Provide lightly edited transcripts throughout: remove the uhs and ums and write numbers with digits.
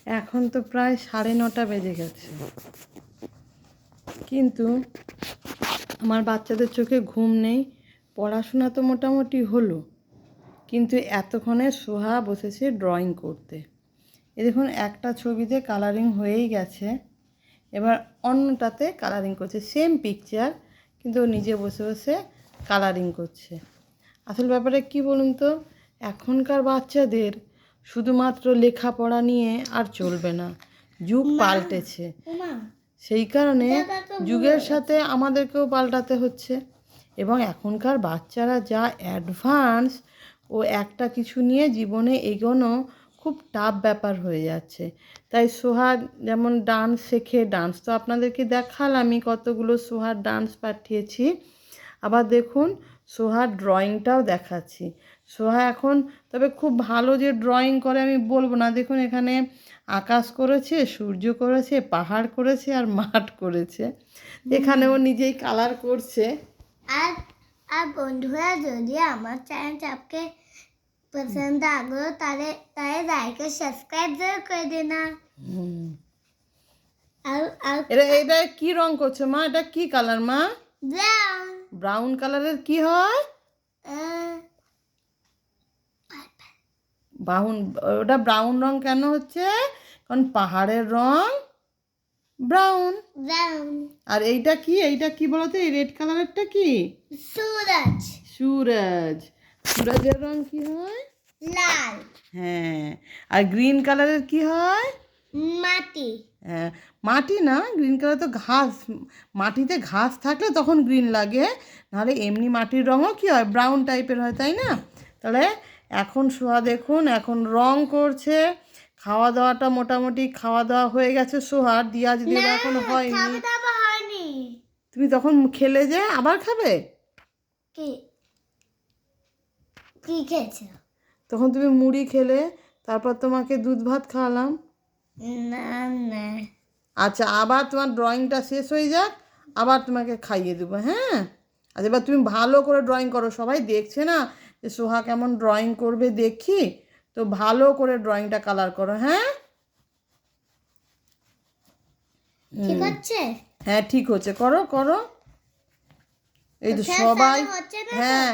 এখন তো প্রায় 9:30 বেজে গেছে, কিন্তু আমার বাচ্চাদের চোখে ঘুম নেই। পড়াশোনা তো মোটামুটি হলো, কিন্তু এতক্ষণে সোহা বসেছে ড্রয়িং করতে। এ দেখুন, একটা ছবিতে কালারিং হয়েই গেছে, এবার অন্যটাতে কালারিং করছে। সেম পিকচার, কিন্তু ও নিজে বসে বসে কালারিং করছে। আসল ব্যাপারে কি বলুন তো, এখনকার বাচ্চাদের শুধুমাত্র লেখাপড়া নিয়ে আর চলবে না, যুগ পাল্টেছে। সেই কারণে যুগের সাথে আমাদেরকেও পাল্টাতে হচ্ছে। এবং এখনকার বাচ্চারা যা অ্যাডভান্স, ও একটা কিছু নিয়ে জীবনে এগোনো খুব টাফ ব্যাপার হয়ে যাচ্ছে। তাই সোহার যেমন ডান্স শেখে, ডান্স তো আপনাদেরকে দেখালামই, কতগুলো সোহার ডান্স পাঠিয়েছি। আবার দেখুন, সোহার ড্রয়িংটাও দেখাচ্ছি। সোহা এখন তবে খুব ভালো যে ড্রয়িং করে আমি বলবো না। দেখুন, এখানে আকাশ করেছে, সূর্য করেছে, পাহাড় করেছে, আর মাঠ করেছে। এখানে ও নিজেই কালার করছে। আর আর বন্ধুরা, যদি আমার চ্যানেলটাকে পছন্দ আগ্রহ তাহলে লাইক আর সাবস্ক্রাইব করে দেনা। আর এটা কি রং করছে মা? এটা কি কালার মা? ব্রাউন। ব্রাউন কালারের কি হয়? ওটা ব্রাউন রং কেন হচ্ছে? কারণ পাহাড়ের রং ব্রাউন। আর এইটা কি বলতো? এই রেড কালারেরটা কি? সুরজের রং কি হয়? লাল। হ্যাঁ। আর গ্রিন কালারের কি হয়? মাটি। হ্যাঁ, মাটি না, গ্রিন কালার তো ঘাস। মাটিতে ঘাস থাকলে তখন গ্রিন লাগে, নাহলে এমনি মাটির রঙও কি হয়, ব্রাউন টাইপের হয়, তাই না? তাহলে এখন সোহা দেখুন, এখন রং করছে। খাওয়া দাওয়াটা মোটামুটি খাওয়া দাওয়া হয়ে গেছে সোহার, দিয়া যদি এখন হয়নি। তুমি তখন খেলে যে আবার খাবে? কি খেয়েছো? তখন তুমি মুড়ি খেলে, তারপর তোমাকে দুধ ভাত খাওয়ালাম। না না। আচ্ছা, আবার তোমার ড্রয়িংটা শেষ হয়ে যাক, আবার তোমাকে খাইয়ে দেবো। হ্যাঁ, আচ্ছা, এবার তুমি ভালো করে ড্রয়িং করো। সবাই দেখছে না যে সোহা কেমন ড্রয়িং করবে, দেখি তো ভালো করে ড্রয়িংটা কালার করো। হ্যাঁ, ঠিক আছে? হ্যাঁ, ঠিক হচ্ছে, করো করো। এই তো সবাই, হ্যাঁ,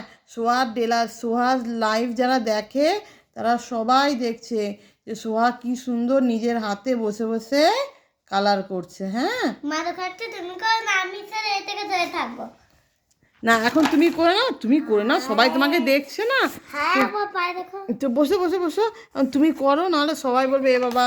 সোহার লাইভ যারা দেখে তারা সবাই দেখছে যে সোহা কি সুন্দর নিজের হাতে বসে বসে কালার করছে। হ্যাঁ, তুমি করো না, আমি স্যার এই থেকে ধরে থাকবো না, এখন তুমি করে নাও, সবাই তোমাকে দেখছে না। হ্যাঁ, আমার পায়ে দেখো। তো বসে বসে বসো, তুমি করো, নাহলে সবাই বলবে এ বাবা